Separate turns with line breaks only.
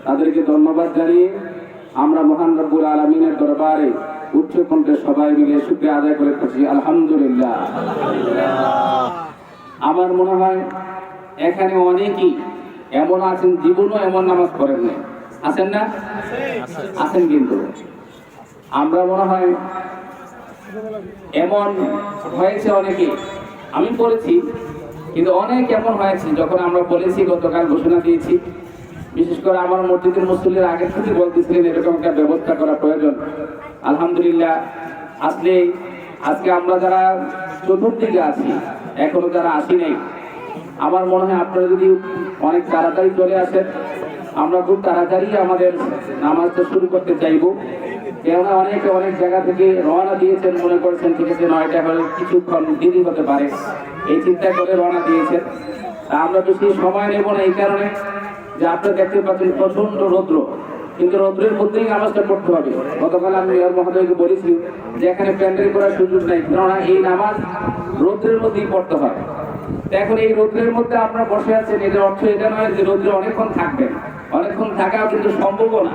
তাদেরকে ধন্যবাদ জানিয়ে আমরা মহান রব্বুল আলামিনের দরবারে উচ্চ কণ্ঠে সবাই মিলে শুকরিয়া আদায় করে করছি আলহামদুলিল্লাহ। আমার মনে হয় এখানে অনেকেই এমন আছেন জীবনও এমন নামাজ পড়েন না, আছেন না? আছেন। কিন্তু আমরা মনে হয় এমন হয়েছে অনেকে, আমি পড়েছি কিন্তু অনেক এমন হয়েছে যখন আমরা বলেছি, গতকাল ঘোষণা দিয়েছি, বিশেষ করে আমার মসজিদের মুসল্লির আগে থেকে বলতেছিলেন এরকম একটা ব্যবস্থা করা প্রয়োজন। আলহামদুলিল্লাহ আসলে আজকে আমরা যারা চতুর্দিকে আছি, এখনো যারা আসি নাই, আমার মনে হয় আপনারা যদি অনেক তাড়াতাড়ি চলে আসেন, আমরা খুব তাড়াতাড়ি আমাদের নামাজটা শুরু করতে চাইব। কেননা অনেকে অনেক জায়গা থেকে রওনা দিয়েছেন, মনে করছেন ঠিক আছে 9টা হলে কিছুক্ষণ দেরি হতে পারে, এই চিন্তা করে রওনা দিয়েছেন। আমরা বেশি সময় নেব না এই কারণে যে আপনারা দেখতে পাচ্ছেন প্রচন্ড রৌদ্র, কিন্তু রৌদ্রের মধ্যেই নামাজটা পড়তে হবে। গতকাল আমি মেয়র মহোদয়কে বলেছি যে এখানে প্যান্ডেল করার সুযোগ নাই, কেননা এই নামাজ রৌদ্রের মধ্যেই পড়তে হয়। এখন এই রৌদ্রের মধ্যে আপনারা বসে আছেন, এদের অর্থ এটা নয় যে রৌদ্রে অনেকক্ষণ থাকবেন, অনেকক্ষণ থাকাও কিন্তু সম্ভব না।